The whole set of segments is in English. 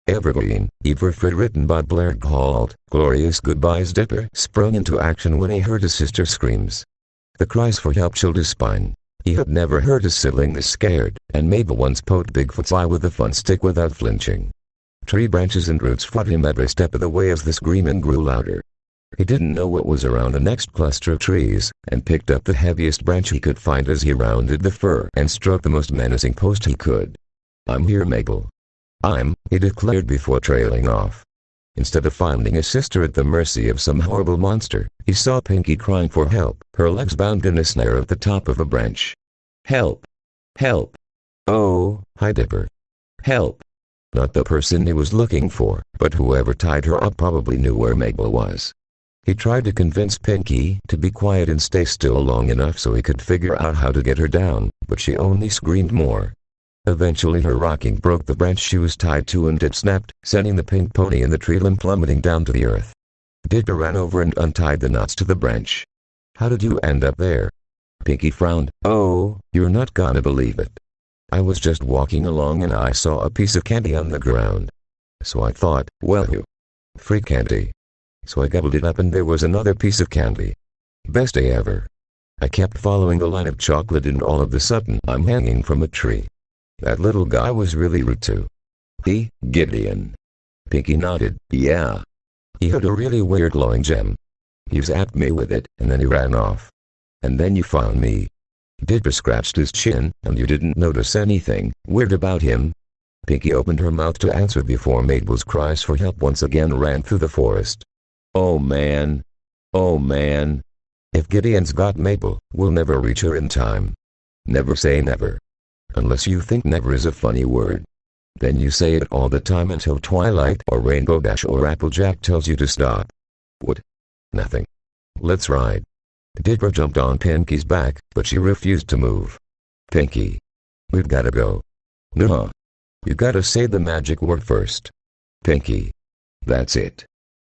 Evergreen, Everfree, written by Blair Galt. Glorious goodbyes. Dipper sprung into action when he heard his sister's screams. The cries for help chilled his spine. He had never heard a sibling this scared, and Mabel once poked Bigfoot's eye with a fun stick without flinching. Tree branches and roots fought him every step of the way as the screaming grew louder. He didn't know what was around the next cluster of trees, and picked up the heaviest branch he could find as he rounded the fir and struck the most menacing post he could. "I'm here, Mabel. He declared before trailing off. Instead of finding his sister at the mercy of some horrible monster, he saw Pinky crying for help, her legs bound in a snare at the top of a branch. "Help! Help! Oh, hi Dipper. Help!" Not the person he was looking for, but whoever tied her up probably knew where Mabel was. He tried to convince Pinky to be quiet and stay still long enough so he could figure out how to get her down, but she only screamed more. Eventually her rocking broke the branch she was tied to and it snapped, sending the pink pony in the tree limb plummeting down to the earth. Dipper ran over and untied the knots to the branch. "How did you end up there?" Pinky frowned. "Oh, you're not gonna believe it. I was just walking along and I saw a piece of candy on the ground. So I thought, well, free candy. So I gobbled it up and there was another piece of candy. Best day ever. I kept following the line of chocolate and all of a sudden I'm hanging from a tree. That little guy was really rude too." Gideon. Pinky nodded. "Yeah. He had a really weird glowing gem. He zapped me with it, and then he ran off. And then you found me." Dipper scratched his chin. "And you didn't notice anything weird about him?" Pinky opened her mouth to answer before Mabel's cries for help once again rang through the forest. "Oh man. Oh man. If Gideon's got Mabel, we'll never reach her in time. Never say never. Unless you think never is a funny word. Then you say it all the time until Twilight or Rainbow Dash or Applejack tells you to stop." "What?" "Nothing. Let's ride." Dipper jumped on Pinky's back, but she refused to move. "Pinky. We've gotta go." "Nuh-uh. You gotta say the magic word first." "Pinky." "That's it."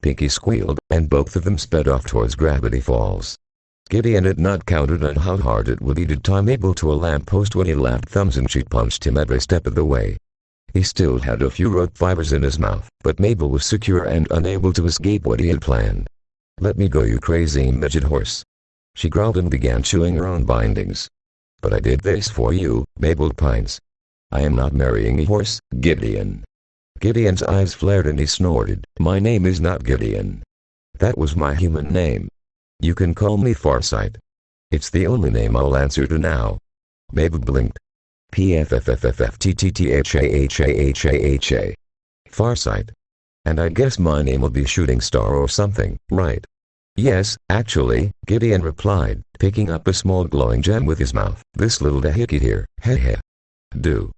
Pinky squealed, and both of them sped off towards Gravity Falls. Gideon had not counted on how hard it would be to tie Mabel to a lamppost when he laughed thumbs and she punched him every step of the way. He still had a few rope fibers in his mouth, but Mabel was secure and unable to escape what he had planned. "Let me go, you crazy midget horse." She growled and began chewing her own bindings. "But I did this for you, Mabel Pines. I am not marrying a horse, Gideon." Gideon's eyes flared and he snorted. "My name is not Gideon. That was my human name. You can call me Farsight. It's the only name I'll answer to now." Mabel blinked. PFFFFTTTHAHAHAHA. Farsight. "And I guess my name will be Shooting Star or something, right?" "Yes, actually," Gideon replied, picking up a small glowing gem with his mouth. "This little doohickey here, heh. Do.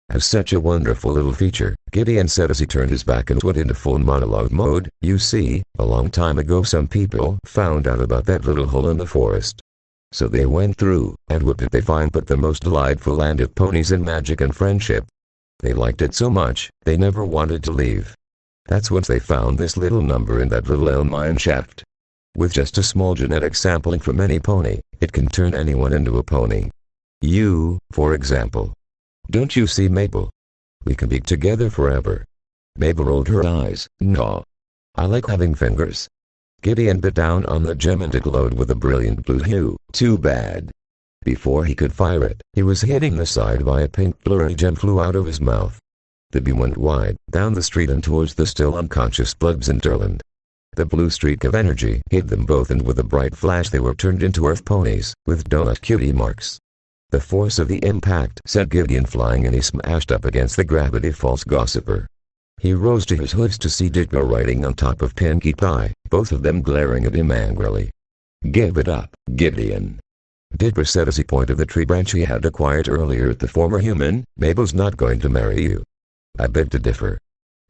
Has such a wonderful little feature," Gideon said as he turned his back and went into full monologue mode. "You see, a long time ago some people found out about that little hole in the forest. So they went through, and what did they find but the most delightful land of ponies and magic and friendship. They liked it so much, they never wanted to leave. That's once they found this little number in that little elm mine shaft. With just a small genetic sampling from any pony, it can turn anyone into a pony. You, for example. Don't you see, Mabel? We can be together forever." Mabel rolled her eyes. "No. I like having fingers." Gideon bit down on the gem and it glowed with a brilliant blue hue. "Too bad." Before he could fire it, he was hitting the side by a pink blurry gem flew out of his mouth. The beam went wide, down the street and towards the still unconscious Plugs and Derland. The blue streak of energy hit them both and with a bright flash they were turned into earth ponies, with donut cutie marks. The force of the impact sent Gideon flying and he smashed up against the Gravity Falls gossiper. He rose to his hoods to see Dipper riding on top of Pinkie Pie, both of them glaring at him angrily. "Give it up, Gideon," Dipper said as he pointed the tree branch he had acquired earlier at the former human. "Mabel's not going to marry you." "I beg to differ,"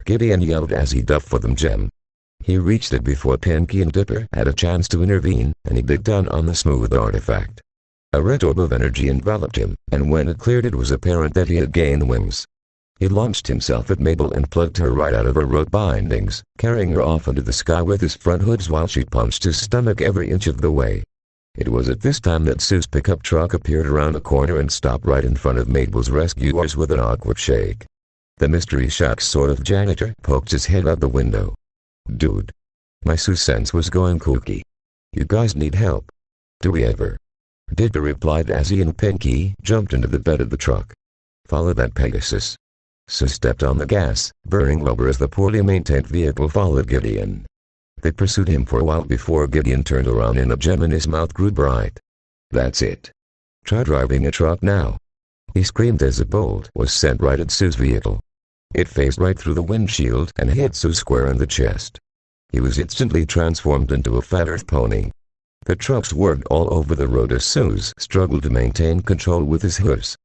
Gideon yelled as he dove for the gem. He reached it before Pinky and Dipper had a chance to intervene, and he bit down on the smooth artifact. A red orb of energy enveloped him, and when it cleared it was apparent that he had gained wings. He launched himself at Mabel and plucked her right out of her rope bindings, carrying her off into the sky with his front hooves while she punched his stomach every inch of the way. It was at this time that Sue's pickup truck appeared around the corner and stopped right in front of Mabel's rescuers with an awkward shake. The mystery shack sort of janitor poked his head out the window. "Dude. My 2 cents was going kooky. You guys need help. Do we ever?" Dipper replied as he and Pinky jumped into the bed of the truck. "Follow that Pegasus." Sue stepped on the gas, burning rubber as the poorly maintained vehicle followed Gideon. They pursued him for a while before Gideon turned around and a gem in his mouth grew bright. "That's it. Try driving a truck now," he screamed as a bolt was sent right at Sue's vehicle. It phased right through the windshield and hit Sue square in the chest. He was instantly transformed into a fat earth pony. The truck swerved all over the road as Suze struggled to maintain control with his hoofs.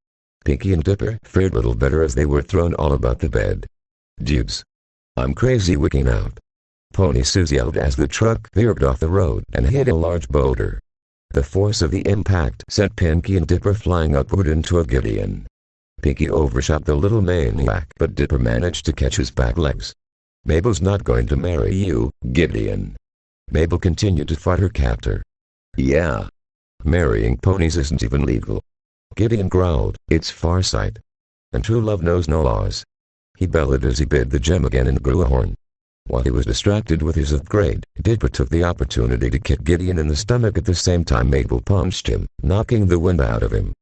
Pinky and Dipper fared little better as they were thrown all about the bed. "Dudes. I'm crazy wicking out." Pony Suze yelled as the truck veered off the road and hit a large boulder. The force of the impact sent Pinky and Dipper flying upward into a Gideon. Pinky overshot the little maniac, but Dipper managed to catch his back legs. "Mabel's not going to marry you, Gideon." Mabel continued to fight her captor. "Yeah. Marrying ponies isn't even legal." Gideon growled, "It's Farsight. And true love knows no laws." He bellowed as he bid the gem again and grew a horn. While he was distracted with his upgrade, Dipper took the opportunity to kick Gideon in the stomach at the same time Mabel punched him, knocking the wind out of him.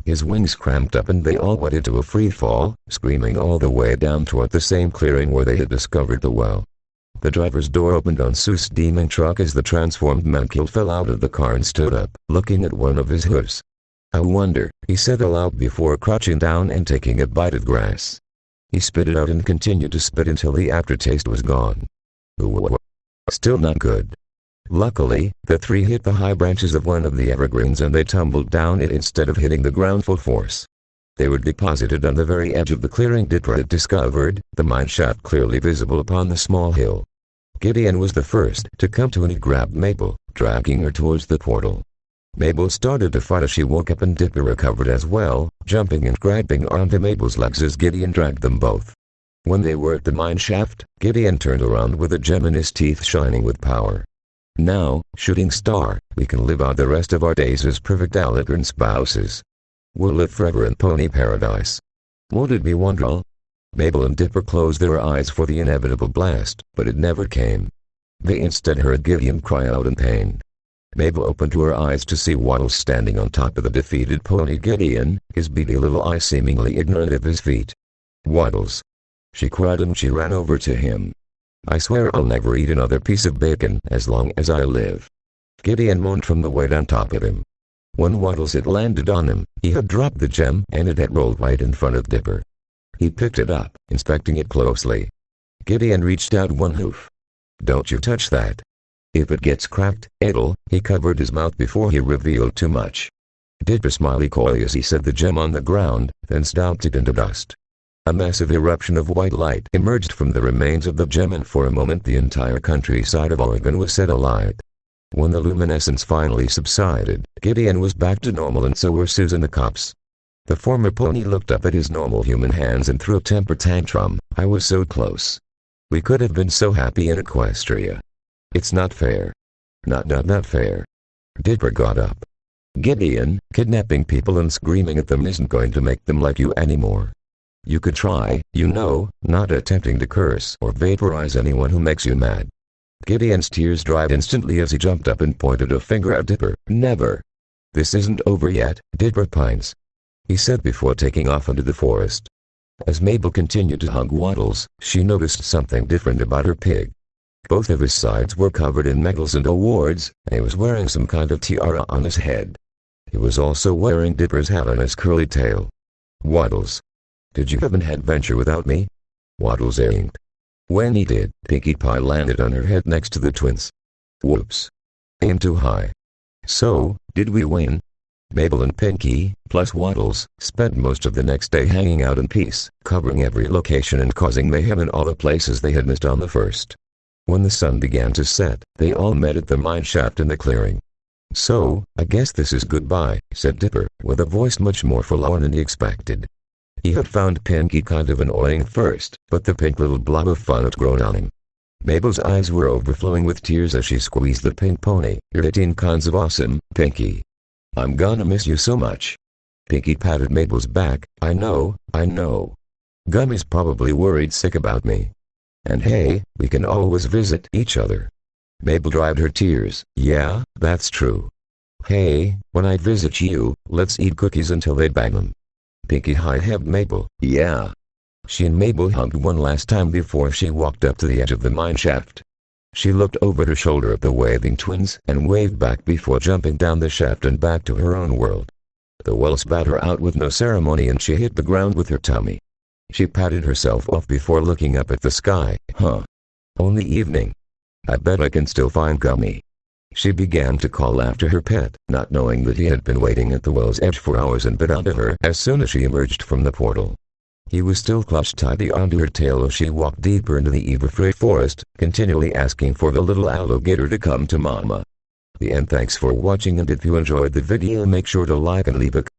His wings cramped up and they all went into a free fall, screaming all the way down toward the same clearing where they had discovered the well. The driver's door opened on Sue's steaming truck as the transformed Mankill fell out of the car and stood up, looking at one of his hoofs. "I wonder," he said aloud before crouching down and taking a bite of grass. He spit it out and continued to spit until the aftertaste was gone. Ooh, still not good. Luckily, the three hit the high branches of one of the evergreens and they tumbled down it instead of hitting the ground full force. They were deposited on the very edge of the clearing Dipper had discovered, the mine shaft clearly visible upon the small hill. Gideon was the first to come to and he grabbed Mabel, dragging her towards the portal. Mabel started to fight as she woke up and Dipper recovered as well, jumping and grabbing onto Mabel's legs as Gideon dragged them both. When they were at the mine shaft, Gideon turned around with a gem in his teeth shining with power. "Now, shooting star, we can live out the rest of our days as perfect Evergreen spouses. We'll live forever in pony paradise. Won't it be wonderful?" Mabel and Dipper closed their eyes for the inevitable blast, but it never came. They instead heard Gideon cry out in pain. Mabel opened her eyes to see Waddles standing on top of the defeated pony Gideon, his beady little eyes seemingly ignorant of his feat. "Waddles!" she cried and she ran over to him. "I swear I'll never eat another piece of bacon as long as I live." Gideon moaned from the weight on top of him. When Waddles had landed on him, he had dropped the gem and it had rolled right in front of Dipper. He picked it up, inspecting it closely. Gideon reached out one hoof. "Don't you touch that. If it gets cracked, it'll..." He covered his mouth before he revealed too much. Dipper smiled coyly as he set the gem on the ground, then stomped it into dust. A massive eruption of white light emerged from the remains of the gem and for a moment the entire countryside of Oregon was set alight. When the luminescence finally subsided, Gideon was back to normal and so were Suze and the cops. The former pony looked up at his normal human hands and threw a temper tantrum. "I was so close. We could have been so happy in Equestria. It's not fair. Not fair." Dipper got up. "Gideon, kidnapping people and screaming at them isn't going to make them like you anymore. You could try, you know, not attempting to curse or vaporize anyone who makes you mad." Gideon's tears dried instantly as he jumped up and pointed a finger at Dipper. "Never. This isn't over yet, Dipper Pines," he said before taking off into the forest. As Mabel continued to hug Waddles, she noticed something different about her pig. Both of his sides were covered in medals and awards, and he was wearing some kind of tiara on his head. He was also wearing Dipper's hat on his curly tail. "Waddles, did you have an adventure without me?" Waddles aimed. When he did, Pinkie Pie landed on her head next to the twins. Whoops. Aimed too high. "So, did we win?" Mabel and Pinkie, plus Waddles, spent most of the next day hanging out in peace, covering every location and causing mayhem in all the places they had missed on the first. When the sun began to set, they all met at the mine shaft in the clearing. "So, I guess this is goodbye," said Dipper, with a voice much more forlorn than he expected. He had found Pinkie kind of annoying at first, but the pink little blob of fun had grown on him. Mabel's eyes were overflowing with tears as she squeezed the pink pony. "You're 18 kinds of awesome, Pinkie. I'm gonna miss you so much." Pinkie patted Mabel's back. I know. Gummy's probably worried sick about me. And hey, we can always visit each other. Mabel dried her tears. Yeah, that's true. Hey, when I visit you, let's eat cookies until they bang them. Pinky high-heaved Mabel. Yeah. She and Mabel hugged one last time before she walked up to the edge of the mine shaft. She looked over her shoulder at the waving twins and waved back before jumping down the shaft and back to her own world. The well spat her out with no ceremony and she hit the ground with her tummy. She patted herself off before looking up at the sky. Only evening. I bet I can still find Gummy. She began to call after her pet, not knowing that he had been waiting at the well's edge for hours and bit onto her as soon as she emerged from the portal. He was still clutched tightly onto her tail as she walked deeper into the Everfree forest, continually asking for the little alligator to come to mama. The end. Thanks for watching, and if you enjoyed the video make sure to like and leave a